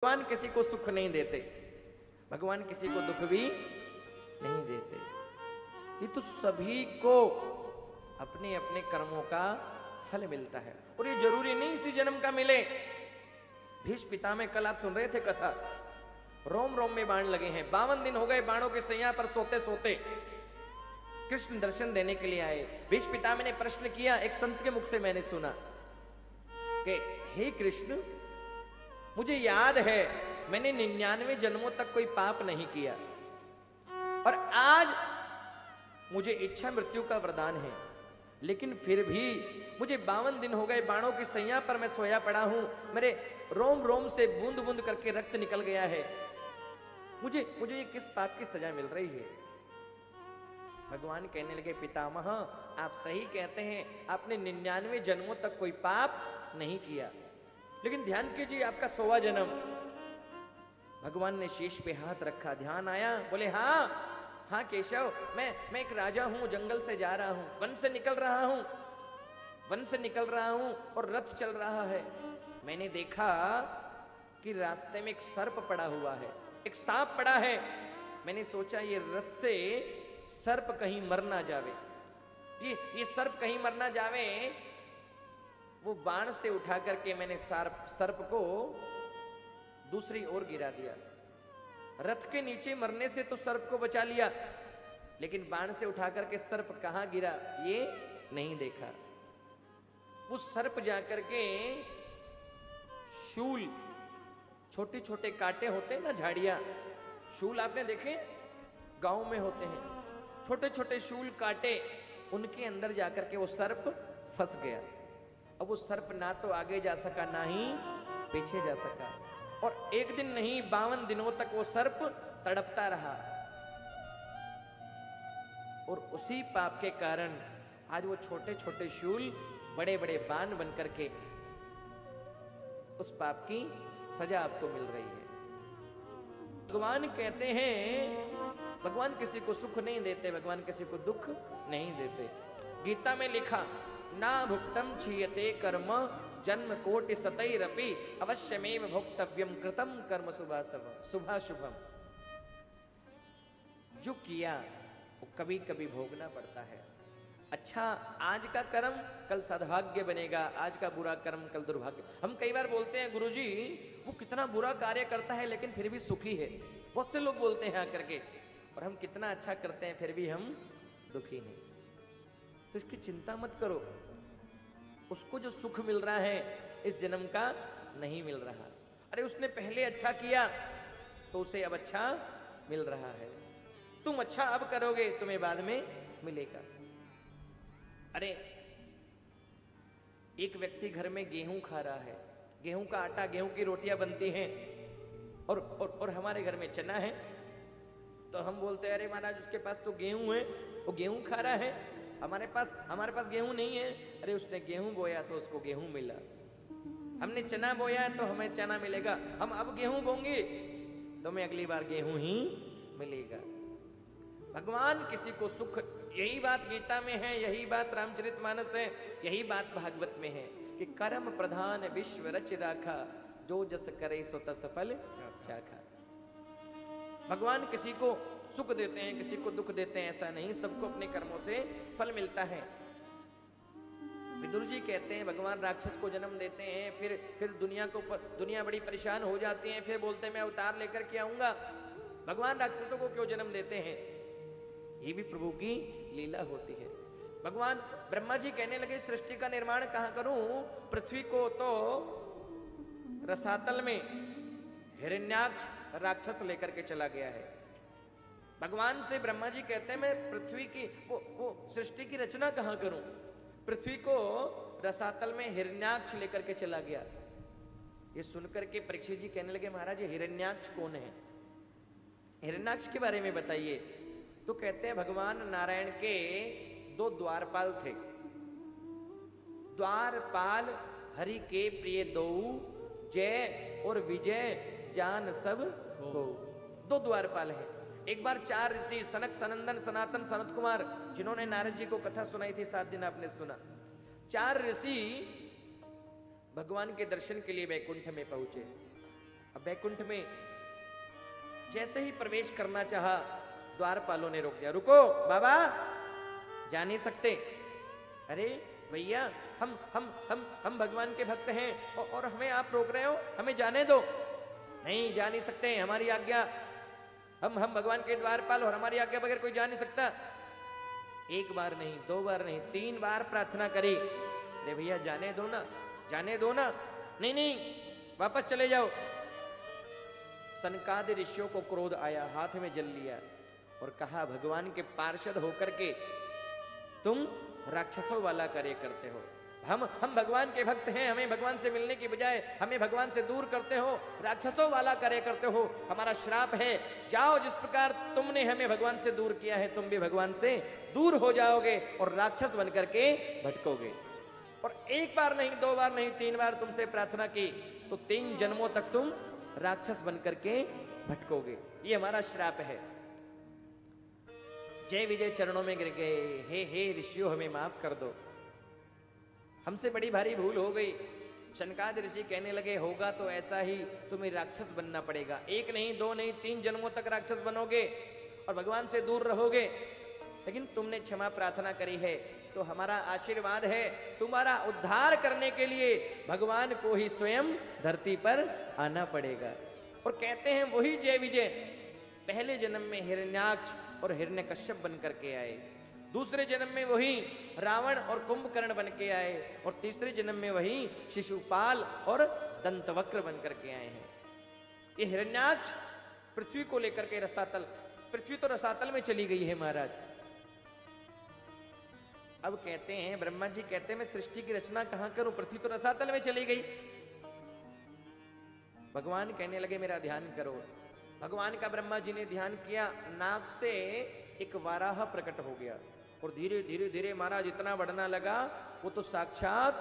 भगवान किसी को सुख नहीं देते, भगवान किसी को दुख भी नहीं देते। ये तो सभी को अपने अपने कर्मों का फल मिलता है और ये जरूरी नहीं इसी जन्म का मिले। भीष्म पितामह, कल आप सुन रहे थे कथा, रोम रोम में बाण लगे हैं, 52 दिन हो गए बाणों के सैया पर सोते सोते। कृष्ण दर्शन देने के लिए आए। भीष्म पितामह ने प्रश्न किया, एक संत के मुख से मैंने सुना कि हे कृष्ण, मुझे याद है मैंने 99 जन्मों तक कोई पाप नहीं किया और आज मुझे इच्छा मृत्यु का वरदान है, लेकिन फिर भी मुझे 52 दिन हो गए बाणों की सैया पर मैं सोया पड़ा हूं, मेरे रोम रोम से बूंद बूंद करके रक्त निकल गया है, मुझे ये किस पाप की सजा मिल रही है। भगवान कहने लगे, पितामह आप सही कहते हैं, आपने 99 जन्मों तक कोई पाप नहीं किया, लेकिन ध्यान कीजिए आपका 100वां जन्म। भगवान ने शीश पे हाथ रखा, ध्यान आया, बोले हाँ केशव, मैं एक राजा हूं, जंगल से जा रहा हूं, वन से निकल रहा हूं और रथ चल रहा है। मैंने देखा कि रास्ते में एक सर्प पड़ा हुआ है, एक सांप पड़ा है। मैंने सोचा ये रथ से सर्प कहीं मर ना जावे, ये सर्प कहीं मर ना जावे। वो बाण से उठा करके मैंने सर्प को दूसरी ओर गिरा दिया। रथ के नीचे मरने से तो सर्प को बचा लिया, लेकिन बाण से उठा करके सर्प कहां गिरा ये नहीं देखा। वो सर्प जाकर के शूल, छोटे छोटे कांटे होते हैं ना, झाड़ियां, शूल आपने देखे गांव में होते हैं, छोटे छोटे शूल कांटे, उनके अंदर जाकर के वो सर्प फंस गया। अब वो सर्प ना तो आगे जा सका ना ही पीछे जा सका, और एक दिन नहीं 52 दिनों तक वो सर्प तड़पता रहा। और उसी पाप के कारण आज वो छोटे छोटे शूल बड़े बड़े बाण बन करके उस पाप की सजा आपको मिल रही है। भगवान कहते हैं, भगवान किसी को सुख नहीं देते, भगवान किसी को दुख नहीं देते। गीता में लिखा, ना भुक्तम क्षीयते कर्म जन्म कोटि सतैरपि अवश्यमेव भोक्तव्यम कृतम कर्म शुभाशुभम। जो किया वो कभी कभी भोगना पड़ता है। अच्छा, आज का कर्म कल सद्भाग्य बनेगा, आज का बुरा कर्म कल दुर्भाग्य। हम कई बार बोलते हैं, गुरुजी वो कितना बुरा कार्य करता है लेकिन फिर भी सुखी है, बहुत से लोग बोलते हैं आकर के, और हम कितना अच्छा करते हैं फिर भी हम दुखी नहीं। तो इसकी चिंता मत करो, उसको जो सुख मिल रहा है इस जन्म का नहीं मिल रहा। अरे उसने पहले अच्छा किया तो उसे अब अच्छा मिल रहा है, तुम अच्छा अब करोगे तुम्हें बाद में मिलेगा। अरे एक व्यक्ति घर में गेहूं खा रहा है, गेहूं का आटा, गेहूं की रोटियां बनती हैं, और हमारे घर में चना है, तो हम बोलते हैं, अरे महाराज उसके पास तो गेहूं है, वो गेहूं खा रहा है, हमारे पास गेहूं नहीं है। अरे उसने गेहूं बोया तो उसको गेहूं मिला, हमने चना बोया तो हमें चना मिलेगा, हम अब गेहूं बोंगे तो हमें अगली बार गेहूं ही मिलेगा। भगवान किसी को सुख, यही बात गीता में है, यही बात रामचरितमानस है, यही बात भागवत में है कि कर्म प्रधान विश्व रच राखा, जो जस करे सो तस फल चाखा। भगवान किसी को सुख देते हैं, किसी को दुख देते हैं, ऐसा नहीं, सबको अपने कर्मों से फल मिलता है। विदुर जी कहते हैं, भगवान राक्षस को जन्म देते हैं, फिर दुनिया बड़ी परेशान हो जाती है, फिर बोलते हैं मैं अवतार लेकर के आऊंगा। भगवान राक्षसों को क्यों जन्म देते हैं? ये भी प्रभु की लीला होती है। भगवान ब्रह्मा जी कहने लगे, सृष्टि का निर्माण कहां करूं? पृथ्वी को तो रसातल में हिरण्याक्ष राक्षस लेकर के चला गया है। भगवान से ब्रह्मा जी कहते हैं, मैं पृथ्वी की वो सृष्टि की रचना कहां करूं? पृथ्वी को रसातल में हिरण्याक्ष लेकर के चला गया। ये सुनकर के परीक्षित जी कहने लगे, महाराज ये हिरण्याक्ष कौन है? हिरण्याक्ष के बारे में बताइए। तो कहते हैं, भगवान नारायण के 2 द्वारपाल थे। द्वारपाल हरि के प्रिय दो, जय और विजय जान सब को। 2 द्वारपाल हैं। एक बार 4 ऋषि, सनक, सनंदन, सनातन, सनत कुमार, जिन्होंने नारद जी को कथा सुनाई थी 7 दिन आपने सुना, 4 ऋषि भगवान के दर्शन के लिए वैकुंठ में पहुंचे। अब बैकुंठ में जैसे ही प्रवेश करना चाहा, द्वारपालों ने रोक दिया। रुको बाबा, जा नहीं सकते। अरे भैया, हम भगवान के भक्त हैं और हमें आप रोक रहे हो, हमें जाने दो। नहीं, जा नहीं सकते, हमारी आज्ञा, हम भगवान के द्वारपाल और हमारी आज्ञा बगैर कोई जा नहीं सकता। एक बार नहीं, दो बार नहीं, 3 बार प्रार्थना करी। अरे भैया जाने दो ना, जाने दो ना। नहीं नहीं, वापस चले जाओ। सनकादि ऋषियों को क्रोध आया, हाथ में जल लिया और कहा, भगवान के पार्षद होकर के तुम राक्षसों वाला कार्य करते हो। हम भगवान के भक्त हैं, हमें भगवान से मिलने की बजाय हमें भगवान से दूर करते हो, राक्षसों वाला कार्य करते हो। हमारा श्राप है, जाओ, जिस प्रकार तुमने हमें भगवान से दूर किया है, तुम भी भगवान से दूर हो जाओगे और राक्षस बन करके भटकोगे। और एक बार नहीं, 2 बार नहीं, 3 बार तुमसे प्रार्थना की तो 3 जन्मों तक तुम राक्षस बन करके भटकोगे। ये हमारा श्राप है। जय विजय चरणों में गिर गए। हे ऋषियों, हमें माफ कर दो, हमसे बड़ी भारी भूल हो गई। शनकादि ऋषि कहने लगे, होगा तो ऐसा ही, तुम्हें राक्षस बनना पड़ेगा। 1 नहीं, 2 नहीं, 3 जन्मों तक राक्षस बनोगे और भगवान से दूर रहोगे। लेकिन तुमने क्षमा प्रार्थना करी है तो हमारा आशीर्वाद है, तुम्हारा उद्धार करने के लिए भगवान को ही स्वयं धरती पर आना पड़ेगा। और कहते हैं वही जय विजय पहले जन्म में हिरण्याक्ष और हिरण्यकश्यप बन करके आए, दूसरे जन्म में वही रावण और कुंभकर्ण बन के आए, और तीसरे जन्म में वही शिशुपाल और दंतवक्र बन करके आए हैं। ये हिरण्याक्ष पृथ्वी को लेकर के रसातल, पृथ्वी तो रसातल में चली गई है महाराज। अब कहते हैं, ब्रह्मा जी कहते हैं, मैं सृष्टि की रचना कहां करूं, पृथ्वी तो रसातल में चली गई। भगवान कहने लगे, मेरा ध्यान करो। भगवान का ब्रह्मा जी ने ध्यान किया, नाक से एक वाराह प्रकट हो गया और धीरे धीरे धीरे महाराज इतना बढ़ना लगा, वो तो साक्षात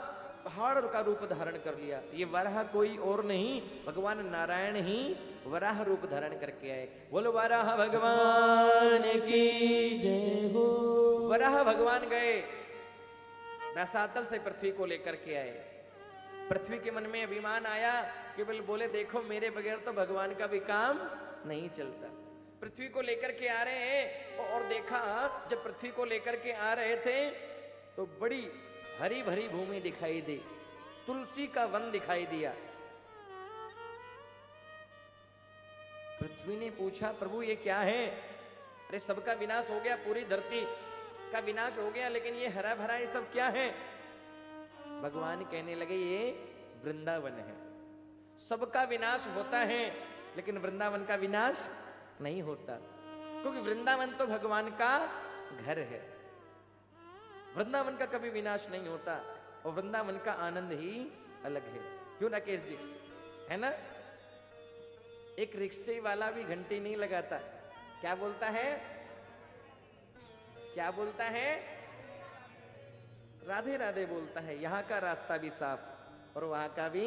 पहाड़ का रूप धारण कर लिया। ये वराह कोई और नहीं, भगवान नारायण ही वराह रूप धारण करके आए। बोलो वराह भगवान की जय हो। वराह भगवान गए, रसातल से पृथ्वी को लेकर के आए। पृथ्वी के मन में अभिमान आया, केवल बोले, देखो मेरे बगैर तो भगवान का भी काम नहीं चलता। पृथ्वी को लेकर के आ रहे हैं और देखा, जब पृथ्वी को लेकर के आ रहे थे तो बड़ी हरी भरी भूमि दिखाई दी, तुलसी का वन दिखाई दिया। पृथ्वी ने पूछा, प्रभु ये क्या है? अरे सबका विनाश हो गया, पूरी धरती का विनाश हो गया, लेकिन ये हरा भरा ये सब क्या है? भगवान कहने लगे, ये वृंदावन है। सबका विनाश होता है लेकिन वृंदावन का विनाश नहीं होता, क्योंकि वृंदावन तो भगवान का घर है। वृंदावन का कभी विनाश नहीं होता और वृंदावन का आनंद ही अलग है। क्यों राकेश जी, है ना? एक रिक्शे वाला भी घंटी नहीं लगाता, क्या बोलता है? क्या बोलता है? राधे राधे बोलता है। यहां का रास्ता भी साफ और वहां का भी